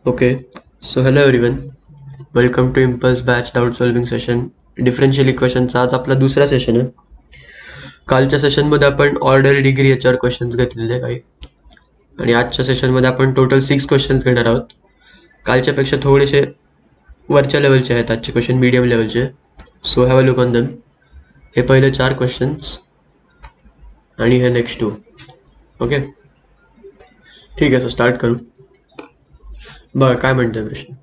Okay, so hello everyone. Welcome to Impulse Batch Doubt Solving Session. Differential इक्वेशनचा आज आपला दुसरा सेशन आहे. कालच्या सेशनमध्ये आपण ऑर्डर डिग्री याच्यावर क्वेश्चन्स घेतलेले काही आणि आजच्या सेशनमध्ये आपण टोटल 6 क्वेश्चन्स घेणार आहोत. कालच्यापेक्षा थोडेसे वरच्या लेवलचे आहेत आजचे क्वेश्चन, मीडियम लेवलचे. So have a look on them. हे पहिले 4 क्वेश्चन्स आणि हे नेक्स्ट 2. ओके, ठीक आहे. सो स्टार्ट करू. बघा काय म्हणतोय प्रश्न.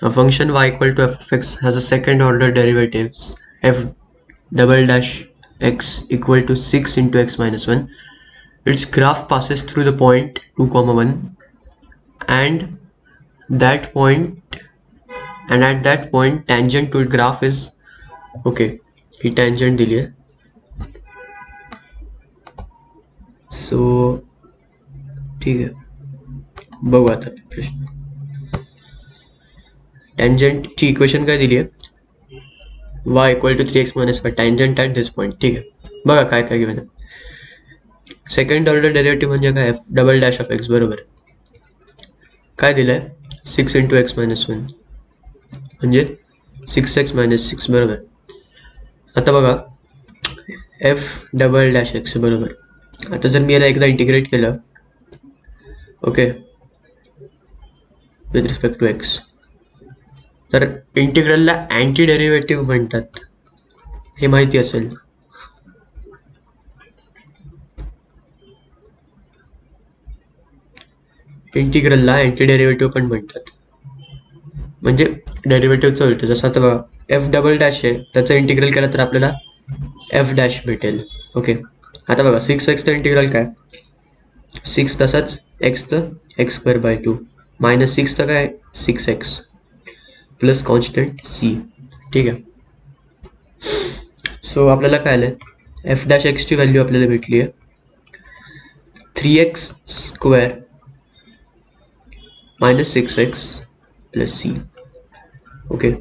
A function y equal to f of x has a second order derivatives f double dash x equal to 6 into x minus 1. Its graph passes through the point 2 comma 1 and that point and at that point tangent to its graph is okay. He tangent दिली आहे. So ठीक आहे, बघू आता प्रश्न. Tangent ची equation काय दिली आहे, y equal to 3x minus 5 tangent at this point. ठीक आहे, बघा काय काय घेऊन. सेकंड ऑर्डर डेरिव्हेटिव्ह म्हणजे काय, F double dash of x बरोबर. काय दिलं आहे, 6 इंटू एक्स मायनस 1 म्हणजे 6x मायनस 6 बरोबर. आता बघा एफ डबल डॅश एक्स बरोबर. आता जर मी याला एकदा इंटिग्रेट केलं okay with respect to x, तर इंटिग्रलला अँटी डेरिव्हेटिव्ह म्हणतात, हे माहिती असेल. इंटिग्रलला अँटी डेरिव्हेटिव्ह पण म्हणतात, म्हणजे डेरिव्हेटिव्हचं उलट. जसं आता बघा एफ डबल डॅश आहे, त्याचं इंटिग्रल केलं तर आपल्याला एफ डॅश भेटेल. ओके, आता बघा 6x इंटिग्रल काय, 6 तसाच एक्सचं एक्स स्क्वेअर बाय 2 मायनस 6चं काय 6x प्लस कॉन्स्टंट सी. ठीक आहे. सो आपल्याला काय आलं, एफ डॅश एक्सची व्हॅल्यू आपल्याला भेटली आहे 3x square minus 6x plus C. Okay,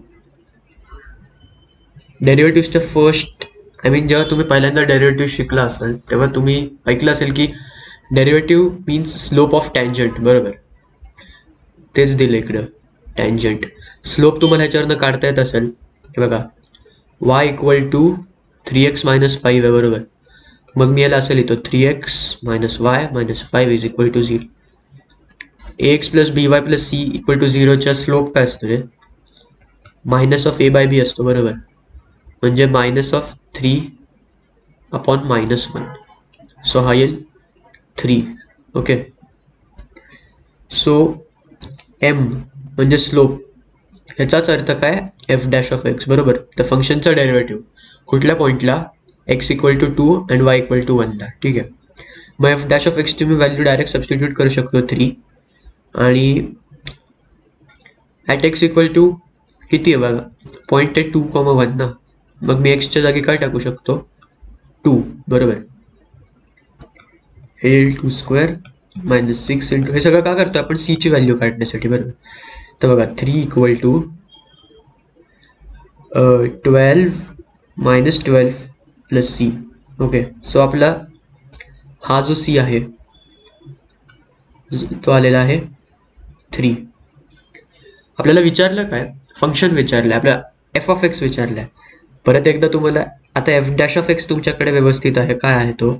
डेरिव्हेटिव्हच्या फर्स्ट जेव्हा तुम्ही पहिल्यांदा डेरिव्हेटिव्ह शिकला असाल तेव्हा तुम्ही ऐकलं असेल की derivative means slope of tangent बरोबर. तेच दिलं इकडं टँजंट. स्लोप तुम्हाला ह्याच्यावरनं काढता येत असेल, हे बघा y equal to 3x minus 5 आहे बरोबर. मग मी याला असं लिहितो 3x minus Y minus 5 is equal to 0. ax plus B Y plus C equal to 0च्या स्लोप काय असतो रे, minus of A by B असतो बरोबर, म्हणजे minus of 3 upon minus 1. So हा येईल 3. ओके, सो एम म्हणजे स्लोप, ह्याचाच अर्थ काय एफ डॅश ऑफ एक्स बरोबर. तर फंक्शनचा डेरिव्हेटिव्ह कुठल्या पॉईंटला, X equal to 2 and Y equal to 1ला. ठीक आहे, मग एफ डॅश ऑफ एक्सची मी व्हॅल्यू डायरेक्ट सबस्टिट्यूट करू शकतो 3 आणि ॲट एक्स इक्वल टू किती आहे बघा, पॉईंट आहे 2,1 ना. मग मी एक्सच्या जागी काय टाकू शकतो 2 बरोबर. हे 2 स्क्वेअर मायनस 6 इंटू, हे सगळं का करतो आपण सीची व्हॅल्यू काढण्यासाठी बरोबर. तर बघा 3 equal to 12 minus 12 plus C. Okay, so आपला हा जो सी आहे तो आलेला आहे 3. आपल्याला विचारलं काय, फंक्शन विचारलं, आपल्या एफ ऑफ एक्स विचारलं आहे. परत एकदा तुम्हाला आता एफ डॅश ऑफ एक्स तुमच्याकडे व्यवस्थित आहे, काय आहे तो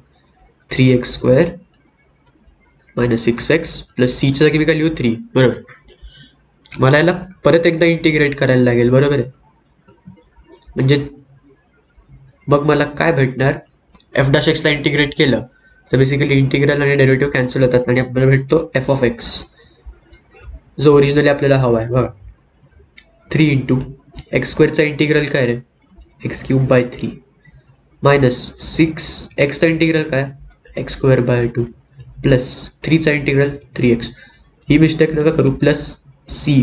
3x square minus 6x plus सीच्या जागी मी काय लिहू 3 बरोबर. मला याला परत एकदा इंटिग्रेट करायला लागेल बरोबर आहे. म्हणजे मग मला काय भेटणार, एफ डॅश एक्सला इंटिग्रेट केलं तर बेसिकली इंटिग्रल आणि डेरिव्हेटिव्ह कॅन्सल होतात आणि आपल्याला भेटतो एफ ऑफ एक्स जो ओरिजिनली आपल्याला हवा आहे बघा. 3 इंटू एक्स स्क्वेअरचा इंटिग्रल काय रे, एक्स क्यूब बाय 3 मायनस 6 एक्सचा इंटिग्रल काय एक्स स्क्वेअर बाय 2 प्लस 3चा इंटिग्रल 3x. ही मिस्टेक नका करू, प्लस सी.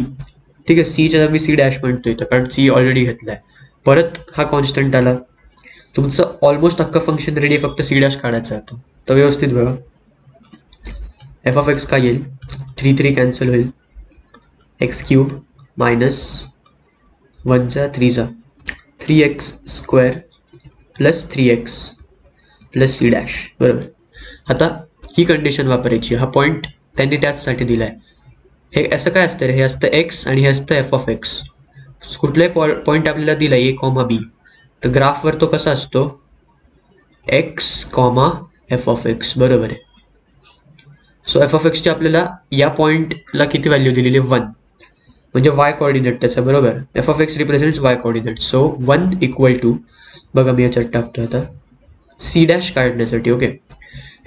ठीक आहे, सीच्या मी सी डॅश म्हणतोय तर कारण सी ऑलरेडी घेतला आहे. परत हा कॉन्स्टंट आला, तुमचं ऑलमोस्ट अख्खं फंक्शन रेडी, फक्त सी डॅश काढायचं आहे. तर व्यवस्थित बघा एफ ऑफ एक्स काय येईल, 3 3 कॅन्सल होईल, एक्स क्यूब मायनस 1चा 3चा 3x square plus 3x plus c dash बरोबर. आता ही कंडिशन वापरायची, हा पॉईंट त्यांनी त्याचसाठी दिला आहे. हे असं काय असतं रे, हे असतं एक्स आणि हे असतं एफ ऑफ एक्स. कुठलाही पॉईंट आपल्याला दिला ए कॉमा बी, तर ग्राफवर तो कसा असतो, x comma F of x, बरोबर आहे. सो एफ ऑफ एक्सची आपल्याला या पॉईंटला किती व्हॅल्यू दिलेली, 1, म्हणजे वाय कॉर्डिनेट त्याचा, बरोबर. F of x represents y coordinate. So 1 equal to, बघा मी याच्यात टाकतो आता सी डॅश काढण्यासाठी. ओके,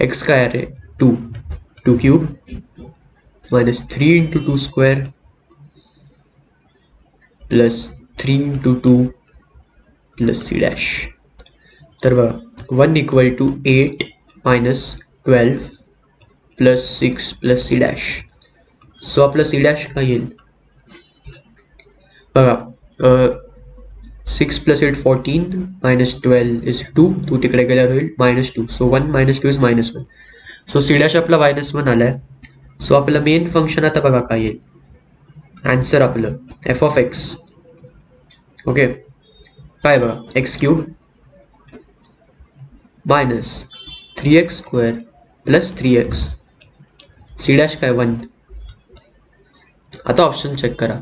एक्स काय आहे, 2, 2 cube minus 3 into 2 square plus 3 into 2 plus c dash. तर बघा 1 equal to 8 minus 12 plus 6 plus c dash. So आपलं सी डॅश काय येईल बघा, 6 प्लस 8 14 मायनस 12 इज 2, 2 तिकडे गेल्यावर होईल -2. So 1 - 2 is -1. So c dash आपला -1 आलाय. सो आपलं मेन फंक्शन आता बघा काय येईल, आन्सर आपलं एफ ऑफ एक्स. ओके, काय बघा, x cube minus 3x square plus 3x, c dash काय 1. आता ऑप्शन चेक करा,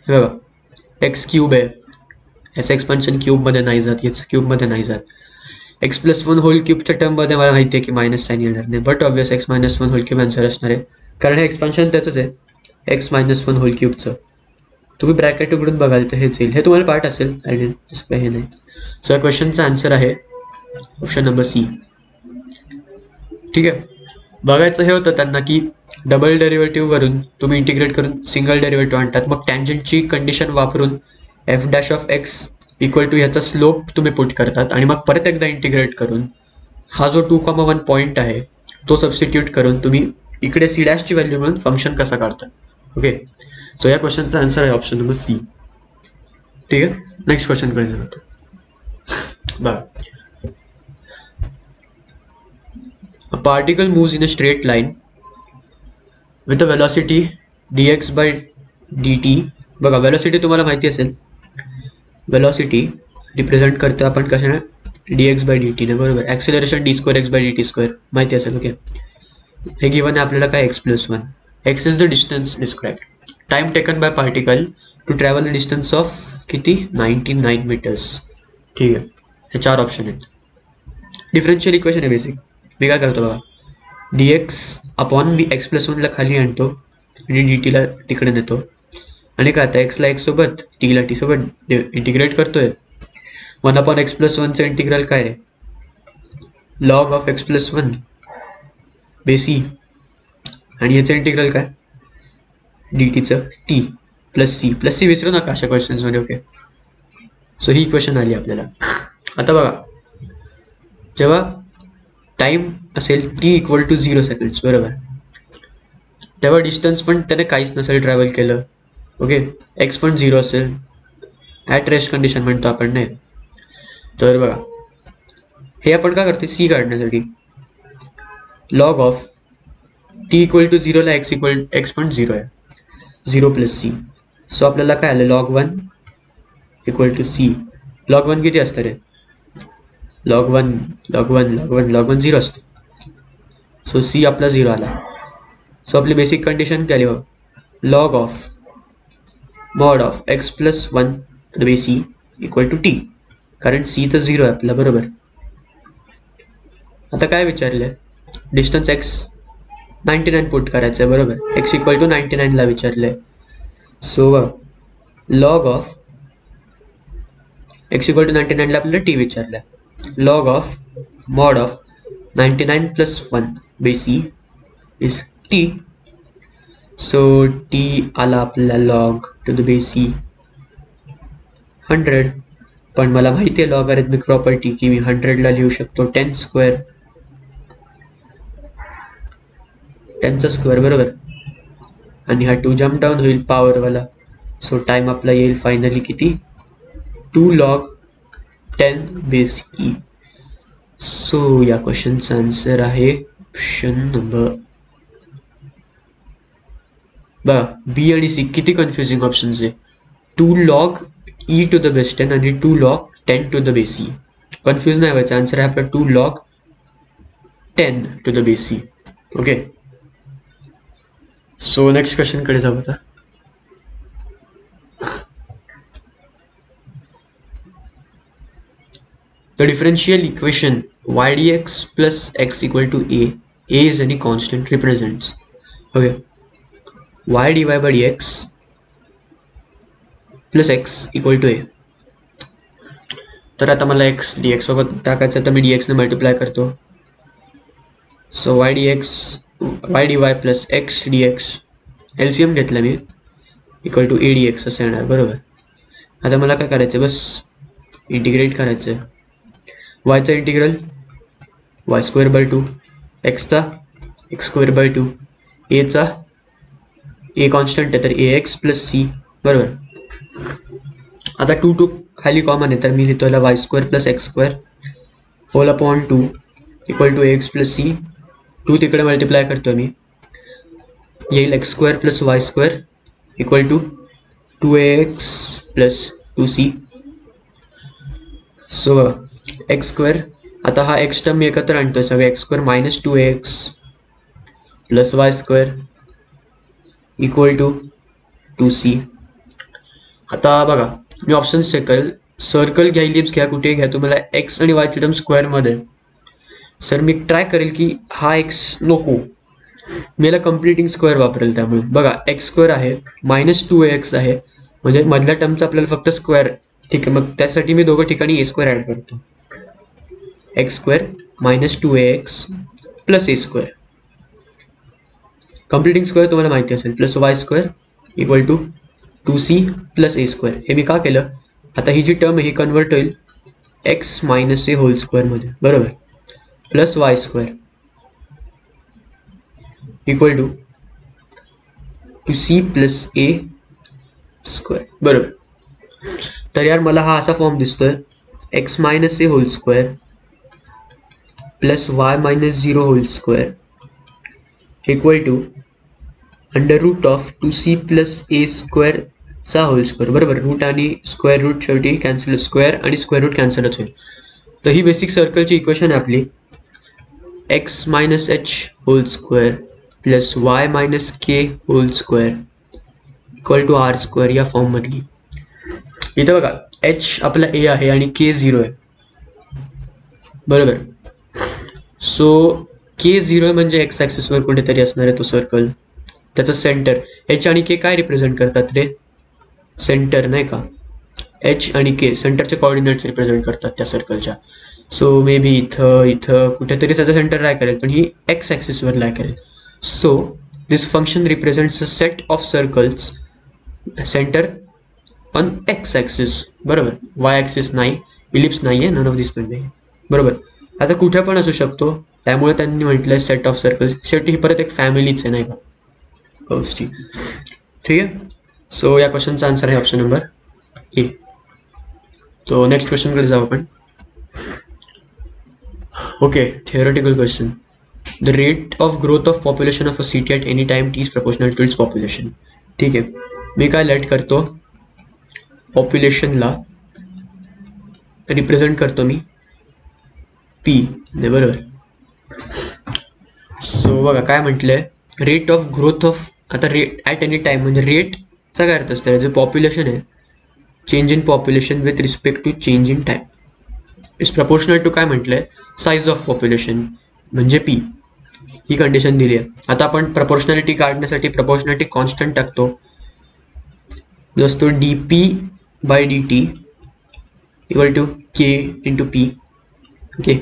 हे बघा एक्स क्यूब आहे, याचं एक्सपान्शन क्यूबमध्ये नाही जात, याचं क्यूबमध्ये नाही जात. एक्स प्लस 1 होल क्यूबच्या टर्ममध्ये मला माहिती आहे की मायनस साईन येणार नाही, but obvious x minus 1 whole cube answer असणार आहे, कारण हे एक्सपान्शन त्याचंच आहे, एक्स मायनस 1 होल क्यूबचं. तुम्ही ब्रॅकेट उघडून बघाल तर हेच येईल, हे तुम्हाला पार्ट असेल आयडिया, तसं काही नाही. सो या क्वेश्चनचा आन्सर आहे ऑप्शन नंबर सी. ठीक आहे, बघायचं हे होतं त्यांना की डबल डेरिव्हेटिव्हवरून तुम्ही इंटिग्रेट करून सिंगल डेरिव्हेटिव्ह आणतात, मग टँजंटची कंडिशन वापरून f dash of x equal to ह्याचा स्लोप तुम्ही पुट करतात आणि मग परत एकदा इंटिग्रेट करून हा जो 2,1 पॉईंट आहे तो सबस्टिट्यूट करून तुम्ही इकडे सी डॅशची व्हॅल्यू म्हणून फंक्शन कसा काढतात. ओके, सो या क्वेश्चनचा आन्सर आहे ऑप्शन नंबर सी. ठीक आहे, नेक्स्ट क्वेश्चन कडे जातो. बघा, a particle moves in a straight line with a velocity dx by dt. बघा वेलोसिटी तुम्हाला माहिती असेल, वेलोसिटी रिप्रेझेंट करतो आपण कशाने, dx by dt ने, बरोबर. Acceleration d2x by dt square माहिती असेल. ओके, हे गिवन आहे आपल्याला काय, x + 1. x is the distance described, time taken by particle to travel the distance of किती, 99 मीटर्स. ठीक आहे, हे 4 ऑप्शन आहेत. डिफरन्शियल इक्वेशन आहे बेसिक. मी काय करतो बघा, dx अपॉन मी x + 1ला खाली आणतो आणि dt ला तिकडे नेतो आणि काय आता x ला x सोबत t ला t सोबत इंटिग्रेट करतोय. 1/x + 1चं इंटिग्रल काय आहे, लॉग ऑफ x + 1 बेसी, आणि याचं इंटिग्रल काय, dtचं t प्लस सी विसरू नका अशा क्वेश्चन्समध्ये. ओके, सो ही इक्वेशन आली आपल्याला. आता बघा, जेव्हा टाइम असेल t इक्वल टू 0 सेकंड्स, बरोबर, तेव्हा डिस्टन्स पण त्याने काहीच नसेल ट्रॅव्हल केलं. ओके, एक्स पण 0 असेल, ॲट रेस्ट कंडिशन म्हणतो आपण, नाही. तर बघा, हे आपण काय करतो, सी काढण्यासाठी log of t equal to 0ला एक्स पण 0 आहे, 0 + c. सो आपल्याला काय आलं, log 1 equal to c. log 1 किती असतं रे, log 1 0 असतं. सो सी आपला 0 आला. सो आपली बेसिक कंडिशन काय आली, log of mod of x + 1 to the base e equal to t, कारण c तर 0 आहे आपला, बरोबर. आता काय विचारलंय, डिस्टन्स x 99 पुट करायचं आहे, बरोबर. x इक्वल टू 99ला विचारलंय. So log of x equal to 99ला आपल्याला t विचारलंय. Log of mod of 99 + 1 base e is t. So t आला आपला log to the base e 100, पण मला माहिती आहे लॉगॅरिथमिक प्रॉपर्टी की मी 100ला लिहू शकतो 10² 10चा स्क्वेअर, बरोबर, आणि हा 2 जम्प डाऊन होईल पॉवरवाला. सो टाइम आपला येईल फायनली किती, 2 log 10 बेस e. सो या क्वेश्चनचा आन्सर आहे ऑप्शन नंबर बघा बी आणि सी. किती कन्फ्युजिंग ऑप्शन्स आहे, 2 log e to the base 10 आणि 2 log 10 to the base e. Confuse नाही व्हायचं, आन्सर आहे आपला 2 log 10 to the base e. Okay, so next क्वेश्चनकडे जाऊ आता. The differential equation y dx plus x equal to a is any constant represents. Okay, y dy by dx plus x equal to a. तर आता मला x dx सोबत टाकायचं तर मी dx ने मल्टिप्लाय करतो. So y dx y dy plus x dx LCM घेतला मी equal to a dx असं येणार बरोबर. आता मला काय करायचं बस इंटिग्रेट करायचं. वायचा इंटिग्रल वाय स्क्वेअर बाय 2, एक्सचा एक्स स्क्वेअर बाय 2, एचा ए कॉन्स्टंट आहे तर ए एक्स प्लस सी बरोबर. आता 2 खाली कॉमन आहे तर मी लिहितो याला y square plus x square whole upon 2 equal to a x plus c. 2 तिकडे मल्टिप्लाय करतो मी येईल x square plus y square equal to 2ax plus 2c. So x square आता हा एक्स टर्म मी एकत्र आणतो सगळे x square minus 2ax plus y square equal to 2c. आता बघा मी ऑप्शन्स चेक करेल. सर्कल घ्या इलिप्स घ्या कुठे घ्या तुम्हाला एक्स आणि वायची टर्म स्क्वेअरमध्ये. सर मी ट्राय करेल की हा एक्स नको मी याला कम्प्लिटिंग स्क्वेअर वापरेल. त्यामुळे बघा एक्स स्क्वेअर आहे मायनस 2ax आहे म्हणजे मधल्या टर्मचा आपल्याला फक्त स्क्वेअर. ठीक आहे मग त्यासाठी मी दोघं ठिकाणी ए स्क्वेअर ॲड करतो. X square minus 2ax plus a square completing square तुम्हाला माहिती असेल plus y square equal to 2c plus a square. हे मी का केलं आता ही जी टर्म आहे ही कन्वर्ट होईल एक्स मायनस ए होल स्क्वेअरमध्ये बरोबर plus y square equal to 2c plus a square बरोबर. तर यार मला हा असा फॉर्म दिसतोय x minus a whole square plus y minus 0 whole square equal to under root of 2c plus a स्क्वेअरचा होल स्क्वेअर बरोबर. रूट आणि स्क्वेअर रूट शेवटी कॅन्सल स्क्वेअर आणि स्क्वेअर रूट कॅन्सलच होईल. तर ही बेसिक सर्कलची इक्वेशन आहे आपली x minus h whole square plus y minus k whole square equal to r square या फॉर्ममधली. इथं बघा एच आपला ए आहे आणि के 0 आहे बरोबर. सो के 0 आहे म्हणजे एक्स ॲक्सिसवर कुठेतरी असणार आहे तो सर्कल. त्याचं सेंटर एच आणि के काय रिप्रेझेंट करतात रे सेंटर नाही का. एच आणि के सेंटरचे कोऑर्डिनेट्स रिप्रेझेंट करतात त्या सर्कलच्या. सो मे बी इथं कुठेतरी त्याचं सेंटर लाय करेल पण ही एक्स ॲक्सिसवर लाय करेल. So this function represents a set of circles centre on x axis बरोबर. वाय ॲक्सिस नाही इलिप्स नाही आहे नन ऑफ दिस पण नाही बरोबर. आता कुठे पण असू शकतो त्यामुळे त्यांनी म्हटलं सेट ऑफ सर्कल्स. शेवटी ही परत एक फॅमिलीच आहे नाही का कर्व्सची. ठीक आहे. सो या क्वेश्चनचा आन्सर आहे ऑप्शन नंबर ए. तो नेक्स्ट क्वेश्चनकडे जाऊ आपण. Okay theoretical question. The rate of growth of population of a city at any time t is proportional to its population. ठीक आहे मी काय लेट करतो पॉप्युलेशनला रिप्रेझेंट करतो मी पी ने बरोबर. सो बघा काय म्हटलंय रेट ऑफ ग्रोथ ऑफ आता रेट ॲट एनी टाइम म्हणजे रेटचा काय अर्थ असतं जे पॉप्युलेशन आहे change in population with respect to change in time is proportional to काय म्हटलंय साईज ऑफ पॉप्युलेशन म्हणजे पी. ही कंडिशन दिली आहे. आता आपण प्रपोर्शनॅलिटी काढण्यासाठी प्रपोर्शनॅलिटी कॉन्स्टंट टाकतो जो असतो d p by d t equal to k into p. Okay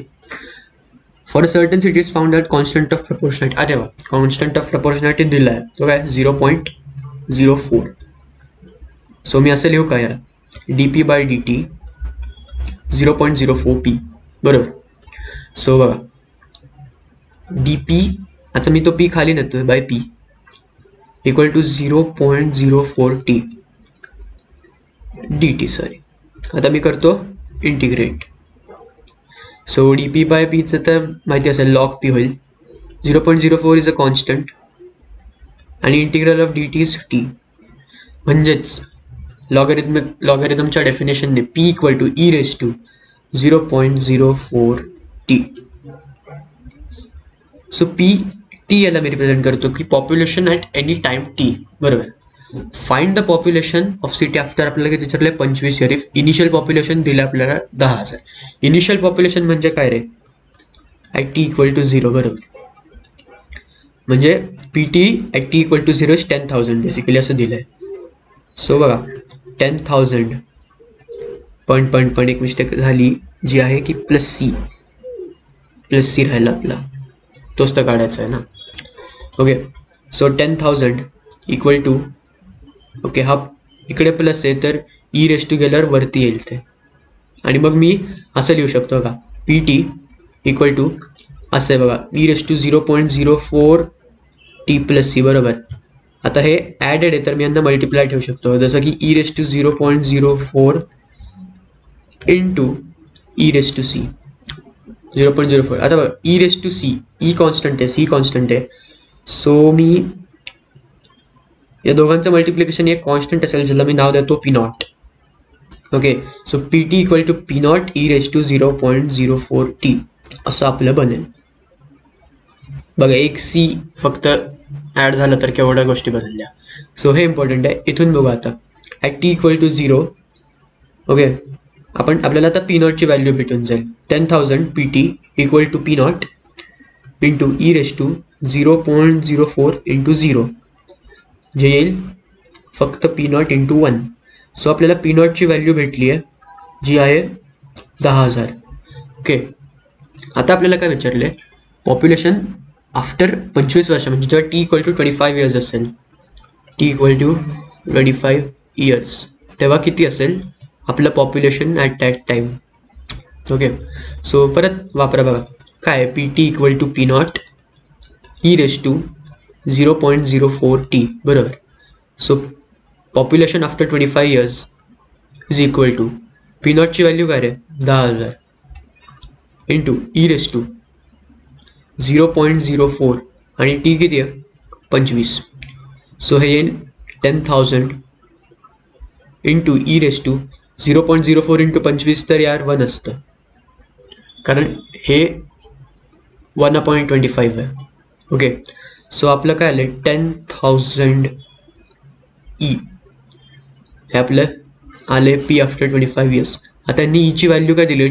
for a certain city is found that constant of proportionality. अरे वा कॉन्स्टंट ऑफ प्रपोर्शनॅलिटी दिला आहे तो काय 0.04. सो मी असं लिहू का यार d p by d t 0.04 p बरोबर. सो बघा डी पी आता मी तो पी खाली नेतोय by p equal to 0.04 t d t sorry. आता मी करतो integrate. So d p by पीचं तर माहिती असेल लॉग पी होईल. 0.04 इज अ कॉन्स्टंट आणि integral of d t is t म्हणजेच लॉगॅरिथमच्या डेफिनेशनने p equal to e raise to 0.04 t. So p T याला मी रिप्रेझेंट करतो की population at any time t, बरोबर. Find the population of city after आपल्याला किती विचारले 25 इयर. इफ इनिशियल पॉप्युलेशन दिलं आपल्याला 10,000. इनिशियल पॉप्युलेशन म्हणजे काय रे, ॲट टी इक्वल टू 0, बरोबर. म्हणजे p t at t equal to 0 is 10,000 basically असं दिलं आहे. सो बघा 10,000 पण एक मिस्टेक झाली जी आहे की प्लस सी राहिला आपला, तोच तर काढायचा आहे ना. Okay, so 10,000 equal to, okay हा इकडे प्लस आहे तर ई रेस टू गेल्यावर वरती येईल ते, आणि मग मी असं लिहू शकतो बघा पी टी इक्वल टू असं आहे बघा e raise to 0.04 t plus c, बरोबर. आता हे ॲडेड आहे तर मी यांना मल्टिप्लाय ठेवू शकतो, जसं की e raise to 0.04 into e raise to c 0.04. आता बघा e raise to c, e constant आहे, सी कॉन्स्टंट आहे. सो मी या दोघांचं मल्टिप्लिकेशन एक कॉन्स्टंट असेल ज्याला मी नाव देतो p naught. Okay, so p t equal to p not e raise to 0.04 t असं आपलं बनेल. बघा एक सी फक्त ॲड झालं तर केवढ्या गोष्टी बदलल्या. सो हे इम्पॉर्टंट आहे. इथून बघा आता at t equal to 0, okay आपल्याला आता पी नॉटची व्हॅल्यू भेटून जाईल 10,000 p t equal to p naught into e raise to 0.04 into 0 जे येईल फक्त पी नॉट इंटू 1. सो आपल्याला पी नॉटची व्हॅल्यू भेटली आहे जी आहे 10,000. ओके, आता आपल्याला काय विचारले, पॉप्युलेशन आफ्टर 25 वर्ष म्हणजे जेव्हा टी इक्वल टू 25 इयर्स असेल, टी इक्वल टू 25 इयर्स तेव्हा किती असेल आपलं population at that time. Okay, so परत वापरा बघा काय p t equal to p not e raise to 0.04 t, बरोबर. So population after 25 years is equal to p नॉटची व्हॅल्यू काय रे 10,000 इंटू ई रेस टू 0.04 आणि टी किती आहे 25. सो हे येईल 10,000 into e raise to 0.04 into 25 तर यार 1 असतं, कारण हे 1/25 आहे. ओके, सो आपलं काय आलं 10,000 ई हे आपलं आले पी आफ्टर 25 इयर्स. आता त्यांनी ईची व्हॅल्यू काय दिली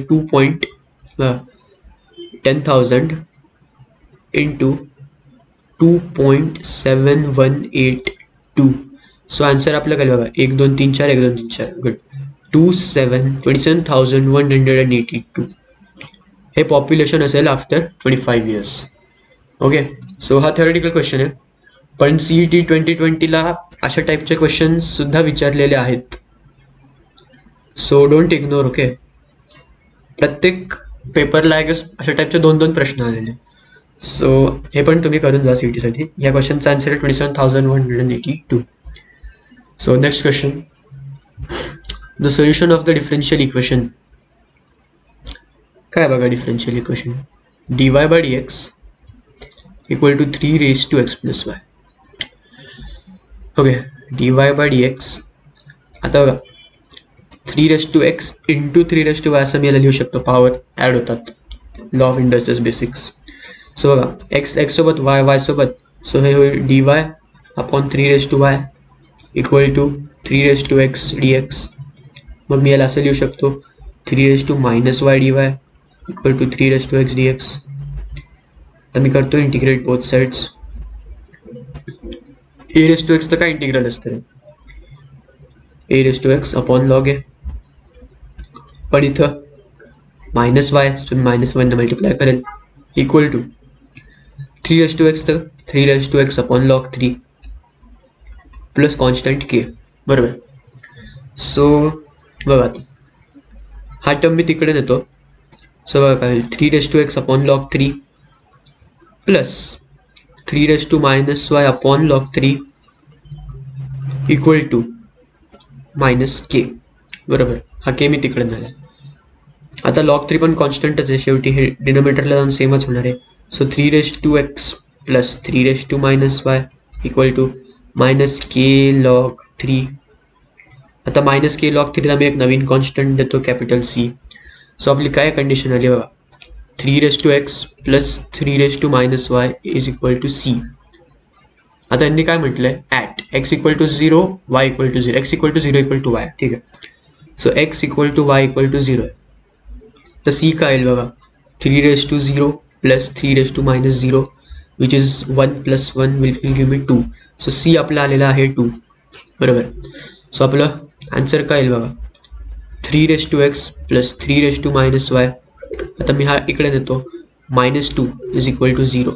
10,000 इंटू 2.7182. सो आन्सर आपलं काय बघा 1 2 3 4 1 2 3 4 गुड 27,182. हे पॉप्युलेशन असेल आफ्टर 25 इयर्स. ओके, सो हा थेओरेटिकल क्वेश्चन आहे, पण CET 2020ला अशा टाईपचे क्वेश्चन्स सुद्धा विचारलेले आहेत. So don't ignore. ओके, प्रत्येक पेपरला अशा टाईपचे 2-2 प्रश्न आलेले. सो हे पण तुम्ही करून जा CETसाठी. या क्वेश्चनचा आन्सर आहे 27,182. So next question, the solution of the differential equation. काय बघा differential equation dy by dx equal to 3 raise to x plus y. Okay, dy by dx आता बघा 3 raise to x into 3 raise to y असं मी याला लिहू शकतो, power add होतात, law of inductions basics. So बघा x सोबत y सोबत, सो हे होईल dy upon 3 raise to y equal to 3 raise to x dx. मग मी याला असं लिहू शकतो 3 raise to minus y dy equal to 3 raise to x dx. तर मी करतो integrate both sides. A raise to x तर काय इंटिग्रल असतं, a raise to x upon log आहे, पण इथं मायनस वाय -1 मल्टिप्लाय करेल equal to 3 raise to x तर 3 raise to x upon log 3 plus constant के, बरोबर. सो बघा हा टर्म मी तिकडे नेतो. सो बघा काय होईल 3 raise to x upon log 3 plus 3 raise to minus y upon log 3 equal to minus k, बरोबर. हा के मी तिकडे नेला. आता लॉग 3 पण कॉन्स्टंटच आहे, शेवटी हे डिनोमिनेटरला जाऊन सेमच होणार आहे. So 3 raise to x plus 3 raise to minus y equal to minus k log 3. आता मायनस के लॉग 3ला मी एक नवीन कॉन्स्टंट देतो कॅपिटल सी. सो आपली काय कंडिशन आली बघा, 3x plus 3-y is equal to c. आता यांनी काय म्हटलंय, at x equal to 0 y equal to 0, x equal to 0 equal to y. ठीक आहे. So x equal to y equal to 0 आहे. तर सी काय येईल बघा, 3-0 plus 3-0 which is 1 plus 1 will give me 2. So C आपला आलेला आहे 2. बरोबर. सो आपलं आन्सर काय येईल बघा, 3x प्लस 3-y. आता मी हा इकडे नेतो, -2 इज इक्वल टू 0.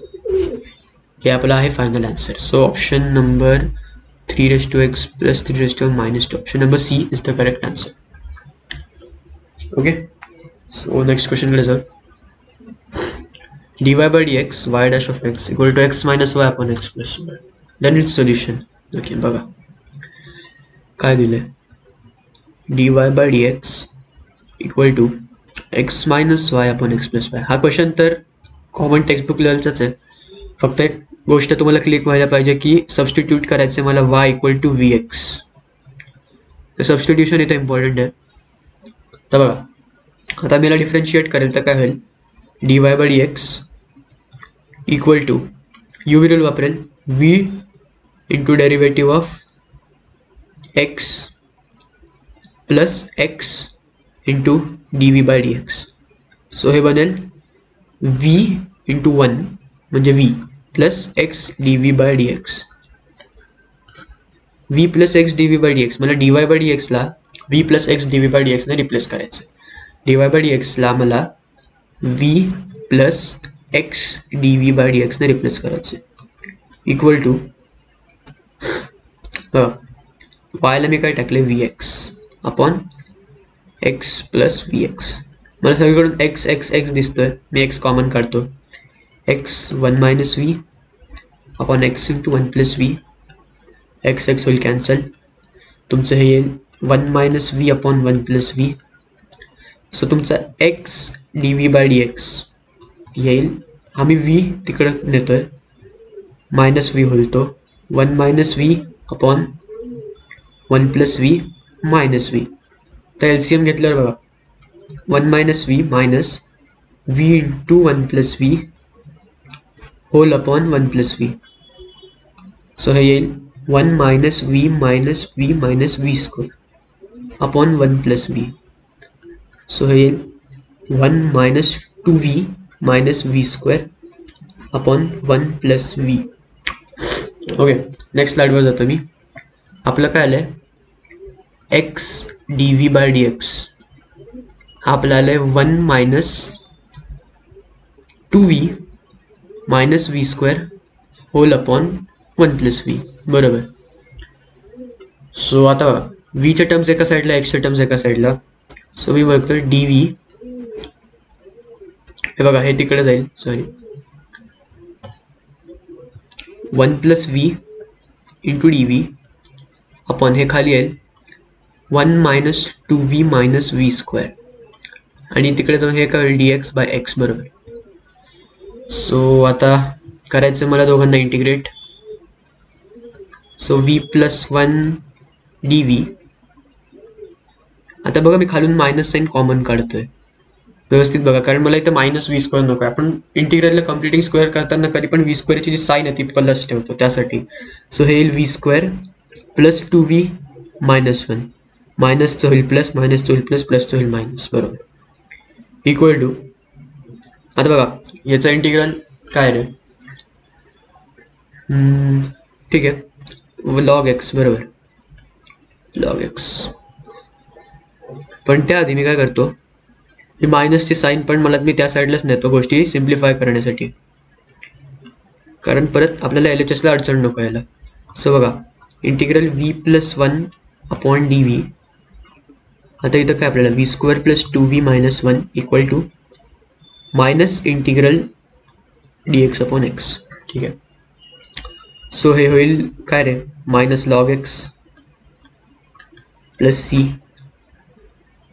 हे आपला आहे final answer. So option number 3x plus 3-2. Option number c is the correct answer. Okay. So next क्वेश्चनकडे जाऊ. dy by dx y dash of x equal to x minus y upon x plus y. Then its solution. Okay बघा काय दिले, dy by dx equal to x minus y upon x plus y. हा question तर common textbook लेवलचाच आहे. फक्त एक गोष्ट तुम्हाला क्लिक व्हायला पाहिजे की सबस्टिट्यूट करायचं मला y equal to v x. Substitution इथं इम्पॉर्टंट आहे. तर बघा आता मी याला डिफरन्शिएट करेल तर काय होईल, dy by dx equal to you will वापरेल v into derivative of x plus x into d by d x. So हे बनेल v इंटू 1 म्हणजे v plus x d by d x. v plus x d by d x मला d y by d एक्सला v plus x d by d एक्सने replace करायचं. D y by d एक्सला मला v plus x d by d एक्सने replace करायचं equal to वायला मी काय टाकले v x upon x plus v x. मला सगळीकडून एक्स एक्स एक्स दिसतोय, मी एक्स कॉमन काढतो. X 1 minus v upon x into 1 plus v. X x होईल कॅन्सल. तुमचं हे येईल 1 minus v upon 1 plus v. So तुमचा x d v by d x येईल, आम्ही वी तिकडं नेतोय, मायनस वी होईल तो 1 minus v upon 1 plus v minus v. तर एल सी एम घेतल्यावर बघा 1 minus v minus v into 1 plus v whole upon 1 plus v. So हे येईल 1 minus v minus v minus v square upon 1 plus v. So हे येईल 1 minus 2v minus v square upon 1 plus v. Okay next स्लाइडवर जातो मी. आपलं काय आलं आहे, x d v by d x आपलं आलं आहे 1 minus 2v minus v square whole upon 1 plus v. बरोबर. सो आता वीच्या टर्म्स एका साईडला, एक्सच्या टर्म्स एका साईडला. सो मी बघतो डी व्ही, हे बघा हे तिकडे जाईल, sorry 1 plus v into d v upon हे खाली येईल 1 minus 2v minus v square आणि तिकडे जाऊन हे काय डी एक्स बाय एक्स. बरोबर. सो आता करायचं मला दोघांना integrate. So v plus 1 D v. आता बघा मी खालून मायनस साईन कॉमन काढतोय, व्यवस्थित बघा कारण मला इथं मायनस वी स्क्वेअर नको आहे. आपण इंटिग्रलला कम्प्लिटिंग स्क्वेअर करताना कधी पण वी स्क्वेअरची जी साईन आहे ती प्लस ठेवतो त्यासाठी. सो हे येईल v square plus 2v minus 1 मायनसचं होईल प्लस, मायनसचं होईल प्लस, प्लसचं होईल मायनस. बरोबर. इक्वल टू आता बघा याचा इंटिग्रल काय रे, ठीक आहे लॉग एक्स. बरोबर लॉग एक्स. पण त्याआधी मी काय करतो, ही मायनसची साईन पण मला मी त्या साईडलाच नेतो गोष्टी सिम्प्लिफाय करण्यासाठी, कारण परत आपल्याला एल एच एसला अडचण नको यायला. सो बघा integral v plus 1 upon d v. आता इथं काय आपल्याला v square plus 2v minus 1 equal to minus integral d x upon x. ठीक आहे. सो हे होईल काय रे, minus log x plus c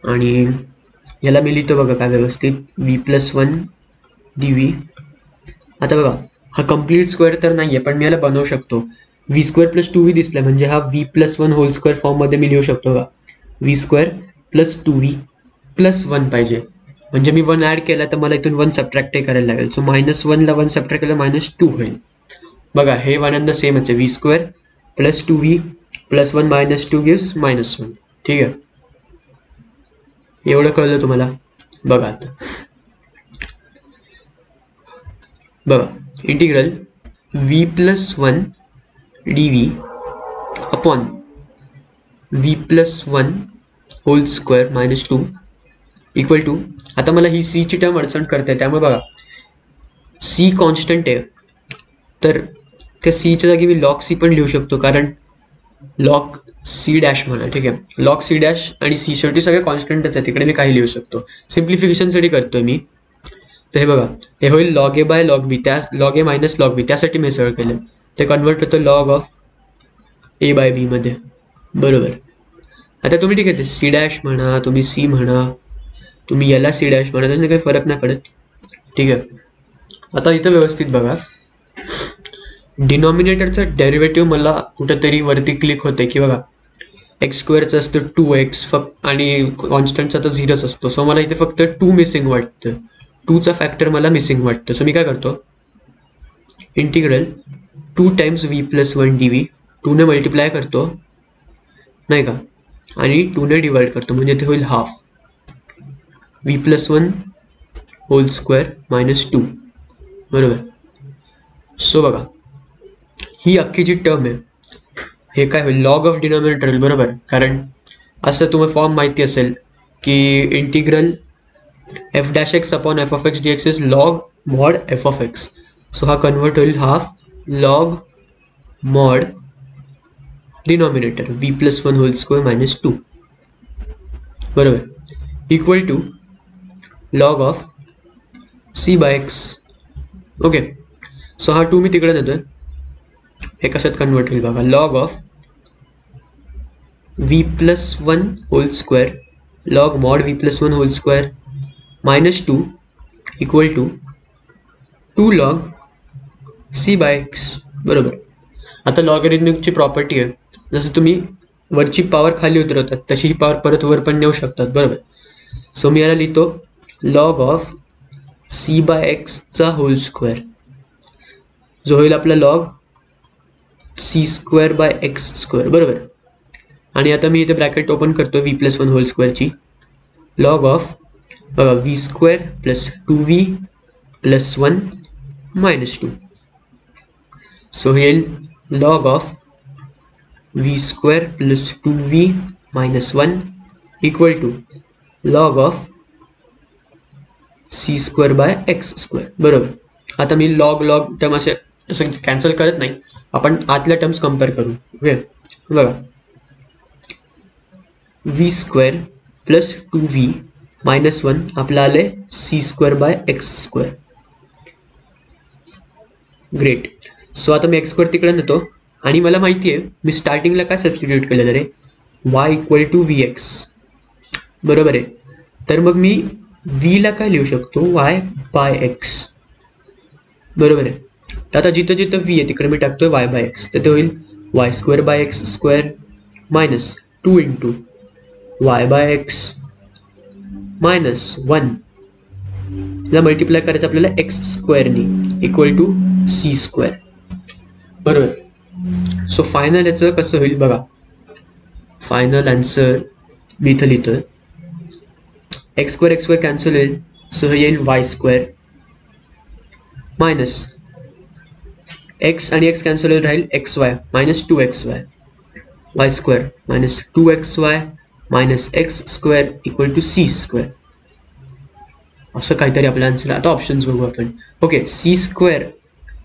आणि याला मी लिहितो बघा काय व्यवस्थित v प्लस 1 डी व्ही. आता बघा हा कम्प्लीट स्क्वेअर तर नाही आहे पण मी याला बनवू शकतो. वी स्क्वेअर प्लस 2v दिसला म्हणजे हा v प्लस 1 होल स्क्वेअर फॉर्ममध्ये मी लिहू शकतो बघा. We square plus 2v plus 1 पाहिजे म्हणजे मी 1 ॲड केला तर मला इथून 1 सबट्रॅक्ट करायला लागेल. सो -1ला 1 सबट्रॅक्ट केलं -2 होईल. बघा हे वन अँड द सेमच आहे. v² plus 2v plus 1 -2 gives -1. ठीक आहे, एवढं कळलं तुम्हाला. बघा आता बघा integral v plus 1 dv upon v plus 1 whole square -2 equal to, आता मला ही सी ची टर्म अडचण करते, त्यामुळे बघा सी कॉन्स्टंट आहे तर त्या सीच्या जागी मी लॉग सी पण लिहू शकतो, कारण लॉग सी डॅश म्हणा. ठीक आहे, लॉग सी डॅश आणि सी शेवटी सगळे कॉन्स्टंटच आहे, तिकडे मी काही लिहू शकतो. सिम्प्लिफिकेशनसाठी करतोय मी. तर हे बघा हे होईल लॉग ए बाय लॉग बी, त्या लॉग ए मायनस लॉग बी, त्यासाठी मी सगळं केलं. ते कन्वर्ट होतं लॉग ऑफ ए बाय बी मध्ये. बरोबर. आता तुम्ही ठीक आहे ते सी डॅश म्हणा, तुम्ही सी म्हणा, तुम्ही याला सी डॅश म्हणा, त्याच्याने काही फरक नाही पडत. ठीक आहे, आता इथं व्यवस्थित बघा डिनॉमिनेटरचं डेरिव्हेटिव्ह मला कुठंतरी वरती क्लिक होते की बघा x² असतं 2x फक्त आणि कॉन्स्टंटचा तर 0च असतो. सो मला इथे फक्त 2 मिसिंग वाटतं, 2चा फॅक्टर मला मिसिंग वाटतं. सो मी काय करतो, integral 2 times v plus 1 dv 2 ने मल्टिप्लाय करतो नाही का, आणि 2 ने डिवाइड करतो, म्हणजे ते होईल half v plus 1 whole square -2. बरोबर. सो बघा ही अख्खी जी टर्म आहे हे काय होईल, लॉग ऑफ डिनॉमिनेटर होईल. बरोबर, कारण असं तुम्हाला फॉर्म माहिती असेल की इंटिग्रल f' upon f(x) dx is log mod f(x). So हा कन्वर्ट होईल half log mod denominator v plus 1 whole square -2. बरोबर, equal to log of c by x. Okay, so हा 2 मी तिकडे नेतोय, हे कशात कन्वर्ट होईल बघा, log of v plus 1 whole square log mod v plus 1 whole square -2 equal to 2 log c by x. बरोबर. आता लॉगरिथमिकची property आहे, जसं तुम्ही वरची पॉवर खाली उतरवतात तशी ही पॉवर परत वर पण नेऊ शकतात. बरोबर. सो मी याला लिहितो log of c by x चा होल स्क्वेअर, जो होईल आपला लॉग c² बाय x². बरोबर. आणि आता मी इथे ब्रॅकेट ओपन करतो v प्लस 1 होल स्क्वेअरची, log of v² plus 2v plus 1 -2. So येईल log of v² plus 2v minus 1 equal to log of c² by x². बरोबर. आता मी लॉग टर्म असं कॅन्सल करत नाही, आपण आतल्या टर्म्स कम्पेअर करू. ओके, बघा v² प्लस 2v मायनस 1 आपलं आले c² by x². Great. So आता मी x² तिकडे नेतो आणि मला माहिती आहे मी स्टार्टिंगला काय सबस्टिट्यूट केलं रे, y इक्वल टू vx. बरोबर आहे. तर मग मी v ला काय लिहू शकतो, y बाय x. बरोबर आहे. तर आता जिथं जिथं v आहे तिकडे मी टाकतोय y बाय x, तर ते होईल y² by x² minus 2 into y by x minus 1 ला मल्टिप्लाय करायचं आपल्याला x² नी इक्वल टू c². बरोबर. सो फायनल याचं कसं होईल बघा, फायनल आन्सर मी इथं लिहितोय x² कॅन्सल होईल, सो हे येईल y² मायनस x आणि x कॅन्सल होईल, राहील xy minus 2xy y² minus 2xy minus x² equal to c². असं काहीतरी आपला आन्सर. आता ऑप्शन्स बघू आपण. ओके,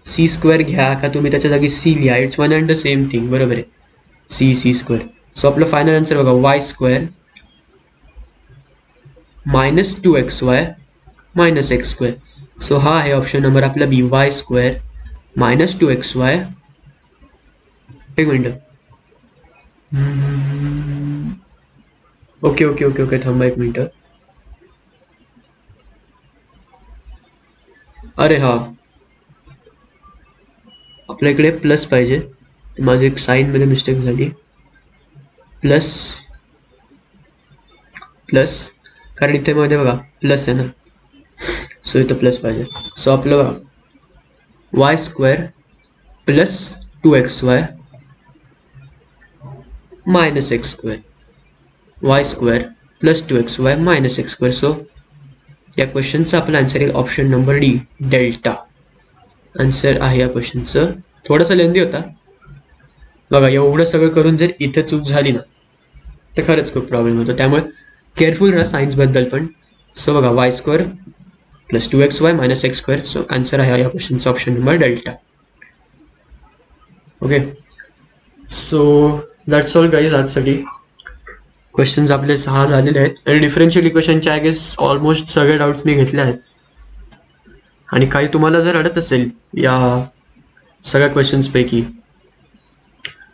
c² घ्या का तुम्ही त्याच्या जागी c लिहा, it's one and the same thing. बरोबर आहे, c². सो आपलं फायनल आन्सर बघा y² minus 2xy minus x². So हा आहे ऑप्शन नंबर आपला बी, y² मायनस 2xy. एक मिनटं. ओके ओके ओके ओके थांबा एक मिनटं. अरे हा, आपल्या इकडे प्लस पाहिजे, तर माझी एक साईनमध्ये मिस्टेक झाली. प्लस प्लस कारण इथे मध्ये बघा प्लस आहे ना, सो इथं प्लस पाहिजे. सो आपलं बघा y square plus 2xy minus x square, Y square plus 2xy minus x square. So या क्वेश्चनचा आपला आन्सर येईल option number D, delta. Answer आहे या क्वेश्चनचं. थोडासा लेंदी होता बघा, एवढं सगळं करून जर इथे चूक झाली ना तर खरंच खूप प्रॉब्लेम होतो. त्यामुळे केअरफुल राहा सायन्सबद्दल पण. सो बघा y square plus 2xy minus x square. So answer आहे या क्वेश्चनचा option number delta. Okay, so that's all guys आजसाठी. क्वेश्चन्स आपले 6 झालेले आहेत आणि डिफरन्शियल इक्वेशनचे आय गेस ऑलमोस्ट सगळे डाऊट्स मी घेतले आहेत. आणि काही तुम्हाला जर अडत असेल या सगळ्या क्वेश्चन्सपैकी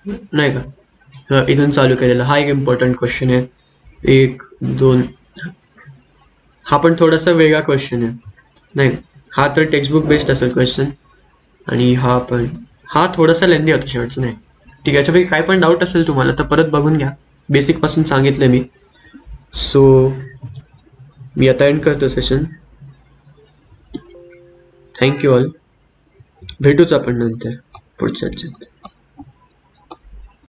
नाही का, इथून चालू केलेला हा एक इम्पॉर्टंट क्वेश्चन आहे. 1 2 हा पण थोडासा वेगळा क्वेश्चन आहे नाही, हा तर टेक्स्टबुक बेस्ड असेल क्वेश्चन. आणि हा पण, हा थोडासा लेंदी होता शेवटचा नाही. ठीक आहे, याच्यापैकी काय पण डाऊट असेल तुम्हाला तर परत बघून घ्या, बेसिकपासून सांगितलं मी. सो मी आता एंड करतो सेशन. थँक्यू ऑल, भेटूच आपण नंतर पुढच्या ह्याच्यात.